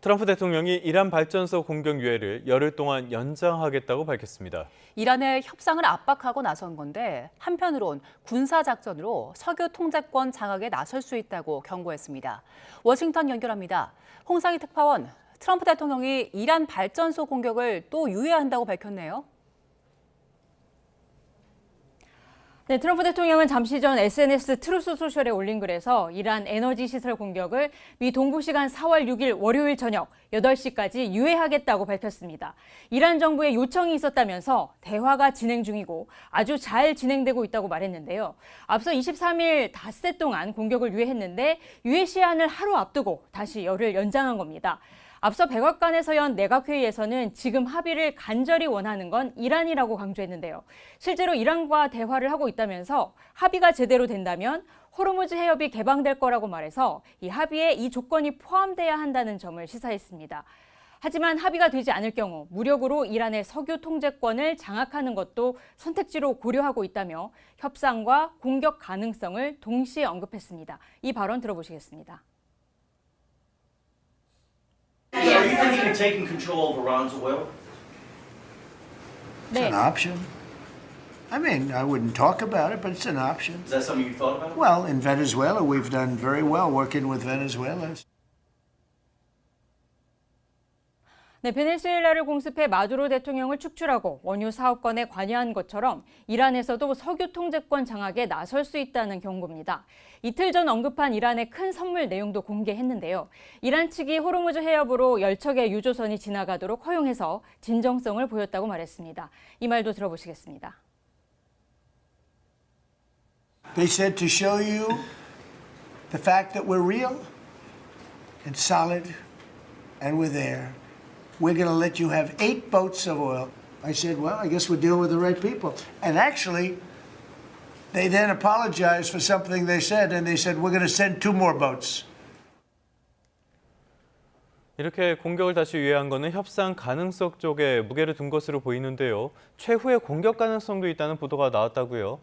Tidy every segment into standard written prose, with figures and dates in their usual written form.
트럼프 대통령이 이란 발전소 공격 유예를 열흘 동안 연장하겠다고 밝혔습니다. 이란의 협상을 압박하고 나선 건데 한편으론 군사작전으로 석유 통제권 장악에 나설 수 있다고 경고했습니다. 워싱턴 연결합니다. 홍상희 특파원, 트럼프 대통령이 이란 발전소 공격을 또 유예한다고 밝혔네요. 네, 트럼프 대통령은 잠시 전 SNS 트루스 소셜에 올린 글에서 이란 에너지 시설 공격을 미 동부 시간 4월 6일 월요일 저녁 8시까지 유예하겠다고 밝혔습니다. 이란 정부의 요청이 있었다면서 대화가 진행 중이고 아주 잘 진행되고 있다고 말했는데요. 앞서 23일 닷새 동안 공격을 유예했는데 유예 시한을 하루 앞두고 다시 열흘 연장한 겁니다. 앞서 백악관에서 연 내각회의에서는 지금 합의를 간절히 원하는 건 이란이라고 강조했는데요. 실제로 이란과 대화를 하고 있다면서 합의가 제대로 된다면 호르무즈 해협이 개방될 거라고 말해서 이 합의에 이 조건이 포함돼야 한다는 점을 시사했습니다. 하지만 합의가 되지 않을 경우 무력으로 이란의 석유 통제권을 장악하는 것도 선택지로 고려하고 있다며 협상과 공격 가능성을 동시에 언급했습니다. 이 발언 들어보시겠습니다. Are you thinking of taking control of Iran's oil? It's an option. I mean, I wouldn't talk about it, but it's an option. Is that something you thought about? Well, in Venezuela, we've done very well working with Venezuela. 네, 베네수엘라를 공습해 마두로 대통령을 축출하고 원유 사업권에 관여한 것처럼 이란에서도 석유 통제권 장악에 나설 수 있다는 경고입니다. 이틀 전 언급한 이란의 큰 선물 내용도 공개했는데요. 이란 측이 호르무즈 해협으로 열척의 유조선이 지나가도록 허용해서 진정성을 보였다고 말했습니다. 이 말도 들어보시겠습니다. They said to show you the fact that we're real and solid and we're there. We're going to let you have 8 boats of oil. I said, well, I guess we're dealing with the right people. And actually, they then apologized for something they said, and they said, we're going to send 2 more boats. 이렇게 공격을 다시 유예한 것은 협상 가능성 쪽에 무게를 둔 것으로 보이는데요. 최후의 공격 가능성도 있다는 보도가 나왔다고요.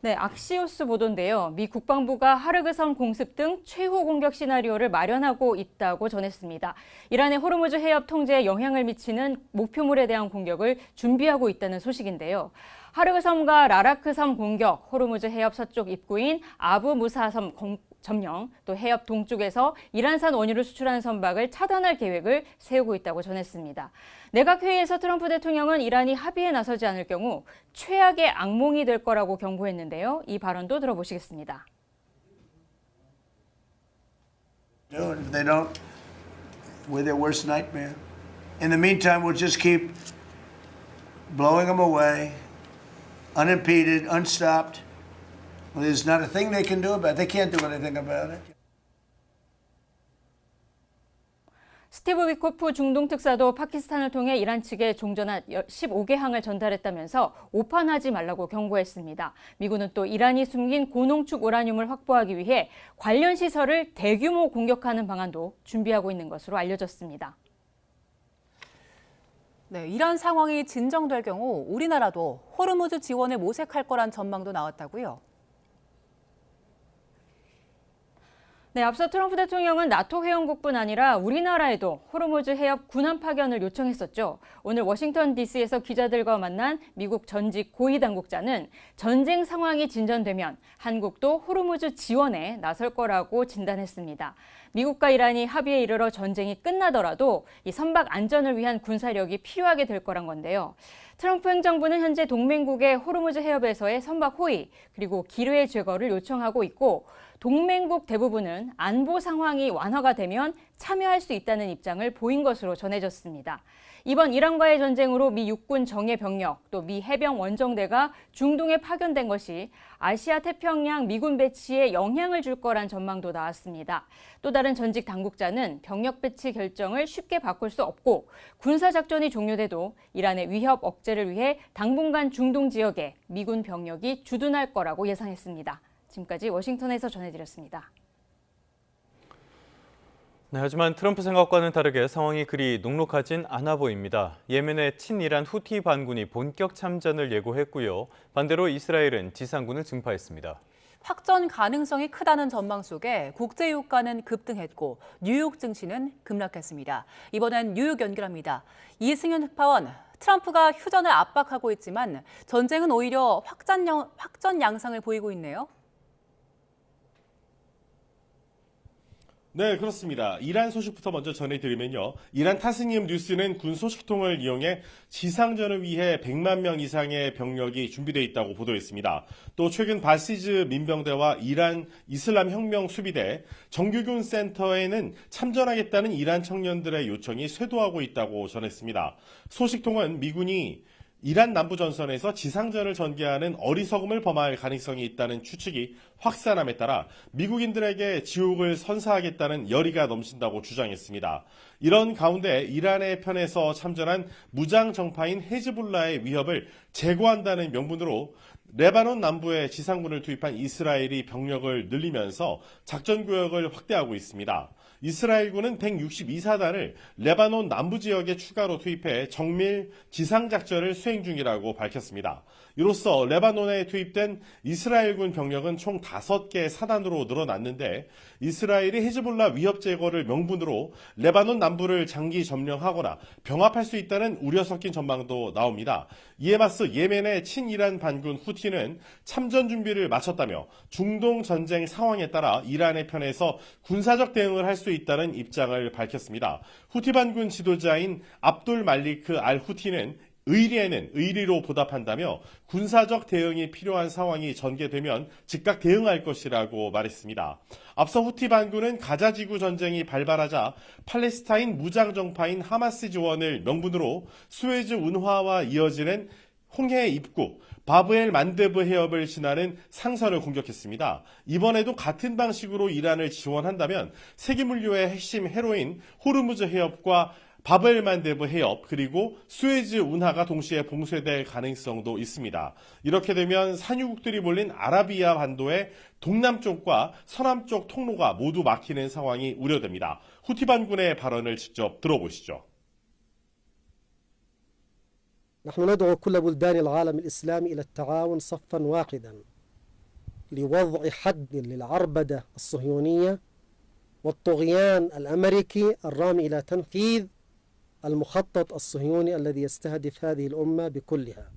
네, 악시오스 보도인데요. 미 국방부가 하르그섬 공습 등 최후 공격 시나리오를 마련하고 있다고 전했습니다. 이란의 호르무즈 해협 통제에 영향을 미치는 목표물에 대한 공격을 준비하고 있다는 소식인데요. 하르그섬과 라라크섬 공격, 호르무즈 해협 서쪽 입구인 아부 무사섬 점령, 또 해협 동쪽에서 이란산 원유를 수출하는 선박을 차단할 계획을 세우고 있다고 전했습니다. 내각회의에서 트럼프 대통령은 이란이 합의에 나서지 않을 경우 최악의 악몽이 될 거라고 경고했는데요. 이 발언도 들어보시겠습니다. If they don't, we're their worst nightmare. In the meantime, we'll just keep blowing them away, unimpeded, unstopped. Well, there's not a thing they can do about it. They can't do anything about it. 스티브 위코프 중동 특사도 파키스탄을 통해 이란 측에 종전한 15개 항을 전달했다면서 오판하지 말라고 경고했습니다. 미군은 또 이란이 숨긴 고농축 우라늄을 확보하기 위해 관련 시설을 대규모 공격하는 방안도 준비하고 있는 것으로 알려졌습니다. 네, 이란 상황이 진정될 경우 우리나라도 호르무즈 지원을 모색할 거란 전망도 나왔다고요. 네, 앞서 트럼프 대통령은 나토 회원국뿐 아니라 우리나라에도 호르무즈 해협 군함 파견을 요청했었죠. 오늘 워싱턴 DC에서 기자들과 만난 미국 전직 고위 당국자는 전쟁 상황이 진전되면 한국도 호르무즈 지원에 나설 거라고 진단했습니다. 미국과 이란이 합의에 이르러 전쟁이 끝나더라도 이 선박 안전을 위한 군사력이 필요하게 될 거란 건데요. 트럼프 행정부는 현재 동맹국의 호르무즈 해협에서의 선박 호위 그리고 기뢰 제거를 요청하고 있고 동맹국 대부분은 안보 상황이 완화가 되면 참여할 수 있다는 입장을 보인 것으로 전해졌습니다. 이번 이란과의 전쟁으로 미 육군 정예 병력 또 미 해병 원정대가 중동에 파견된 것이 아시아 태평양 미군 배치에 영향을 줄 거란 전망도 나왔습니다. 또 다른 전직 당국자는 병력 배치 결정을 쉽게 바꿀 수 없고 군사작전이 종료돼도 이란의 위협 억제를 위해 당분간 중동 지역에 미군 병력이 주둔할 거라고 예상했습니다. 지금까지 워싱턴에서 전해드렸습니다. 네, 하지만 트럼프 생각과는 다르게 상황이 그리 녹록하진 않아 보입니다. 예멘의 친이란 후티 반군이 본격 참전을 예고했고요. 반대로 이스라엘은 지상군을 증파했습니다. 확전 가능성이 크다는 전망 속에 국제 유가는 급등했고 뉴욕 증시는 급락했습니다. 이번엔 뉴욕 연결합니다. 이승윤 특파원, 트럼프가 휴전을 압박하고 있지만 전쟁은 오히려 확전 양상을 보이고 있네요. 네, 그렇습니다. 이란 소식부터 먼저 전해드리면요. 이란 타스님 뉴스는 군 소식통을 이용해 지상전을 위해 100만 명 이상의 병력이 준비되어 있다고 보도했습니다. 또 최근 바시즈 민병대와 이란 이슬람 혁명 수비대 정규군 센터에는 참전하겠다는 이란 청년들의 요청이 쇄도하고 있다고 전했습니다. 소식통은 미군이 이란 남부 전선에서 지상전을 전개하는 어리석음을 범할 가능성이 있다는 추측이 확산함에 따라 미국인들에게 지옥을 선사하겠다는 열의가 넘친다고 주장했습니다. 이런 가운데 이란의 편에서 참전한 무장 정파인 헤즈볼라의 위협을 제거한다는 명분으로 레바논 남부에 지상군을 투입한 이스라엘이 병력을 늘리면서 작전구역을 확대하고 있습니다. 이스라엘군은 162사단을 레바논 남부 지역에 추가로 투입해 정밀 지상작전을 수행 중이라고 밝혔습니다. 이로써 레바논에 투입된 이스라엘군 병력은 총 5개 사단으로 늘어났는데 이스라엘이 헤즈볼라 위협 제거를 명분으로 레바논 남부를 장기 점령하거나 병합할 수 있다는 우려 섞인 전망도 나옵니다. 이에 맞서 예멘의 친이란 반군 후티는 참전 준비를 마쳤다며 중동 전쟁 상황에 따라 이란의 편에서 군사적 대응을 할 수 있다는 입장을 밝혔습니다. 후티 반군 지도자인 압돌 말리크 알 후티는 의리에는 의리로 보답한다며 군사적 대응이 필요한 상황이 전개되면 즉각 대응할 것이라고 말했습니다. 앞서 후티 반군은 가자 지구 전쟁이 발발하자 팔레스타인 무장 정파인 하마스 지원을 명분으로 수에즈 운하와 이어지는 홍해 입구 바브엘 만데브 해협을 지나는 상선을 공격했습니다. 이번에도 같은 방식으로 이란을 지원한다면 세계물류의 핵심 해로인 호르무즈 해협과 바브엘 만데브 해협 그리고 수에즈 운하가 동시에 봉쇄될 가능성도 있습니다. 이렇게 되면 산유국들이 몰린 아라비아 반도의 동남쪽과 서남쪽 통로가 모두 막히는 상황이 우려됩니다. 후티 반군의 발언을 직접 들어보시죠. نحن ندعو كل بلدان العالم الإسلامي إلى التعاون صفا واحدا لوضع حد للعربدة الصهيونية والطغيان الأمريكي الرامي إلى تنفيذ المخطط الصهيوني الذي يستهدف هذه الأمة بكلها.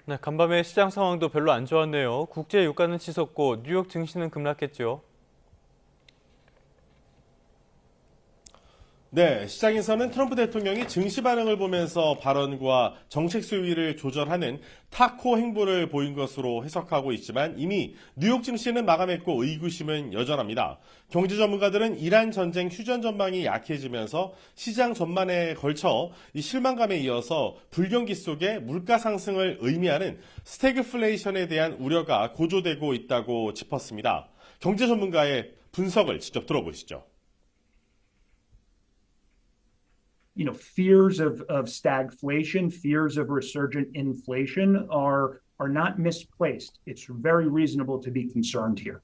네, 간밤에 시장 상황도 별로 안 좋았네요. 국제 유가는 치솟고 뉴욕 증시는 급락했죠. 네, 시장에서는 트럼프 대통령이 증시 반응을 보면서 발언과 정책 수위를 조절하는 타코 행보를 보인 것으로 해석하고 있지만 이미 뉴욕 증시는 마감했고 의구심은 여전합니다. 경제 전문가들은 이란 전쟁 휴전 전망이 약해지면서 시장 전반에 걸쳐 이 실망감에 이어서 불경기 속에 물가 상승을 의미하는 스태그플레이션에 대한 우려가 고조되고 있다고 짚었습니다. 경제 전문가의 분석을 직접 들어보시죠. Fears of stagflation, fears of resurgent inflation are not misplaced. It's very reasonable to be concerned here.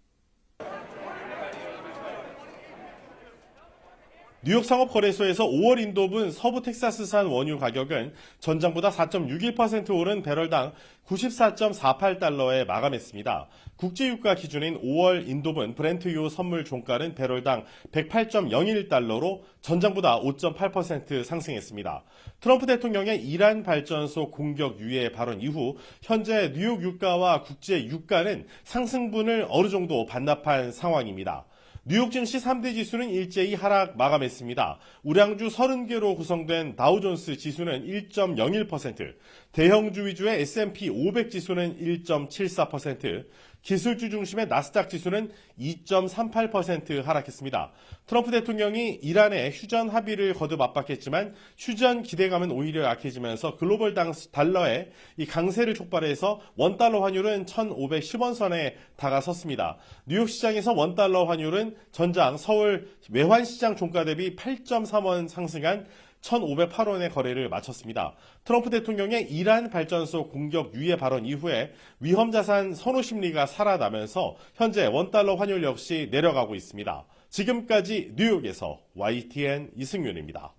뉴욕 상업거래소에서 5월 인도분 서부 텍사스산 원유 가격은 전장보다 4.61% 오른 배럴당 94.48달러에 마감했습니다. 국제유가 기준인 5월 인도분 브렌트유 선물 종가는 배럴당 108.01달러로 전장보다 5.8% 상승했습니다. 트럼프 대통령의 이란 발전소 공격 유예 발언 이후 현재 뉴욕 유가와 국제 유가는 상승분을 어느 정도 반납한 상황입니다. 뉴욕 증시 3대 지수는 일제히 하락 마감했습니다. 우량주 30개로 구성된 다우존스 지수는 1.01%, 대형주 위주의 S&P 500 지수는 1.74%, 기술주 중심의 나스닥 지수는 2.38% 하락했습니다. 트럼프 대통령이 이란의 휴전 합의를 거듭 압박했지만 휴전 기대감은 오히려 약해지면서 글로벌 달러의 이 강세를 촉발해서 원달러 환율은 1,510원 선에 다가섰습니다. 뉴욕 시장에서 원달러 환율은 전장 서울 외환시장 종가 대비 8.3원 상승한 1,508원의 거래를 마쳤습니다. 트럼프 대통령의 이란 발전소 공격 유예 발언 이후에 위험자산 선호 심리가 살아나면서 현재 원달러 환율 역시 내려가고 있습니다. 지금까지 뉴욕에서 YTN 이승윤입니다.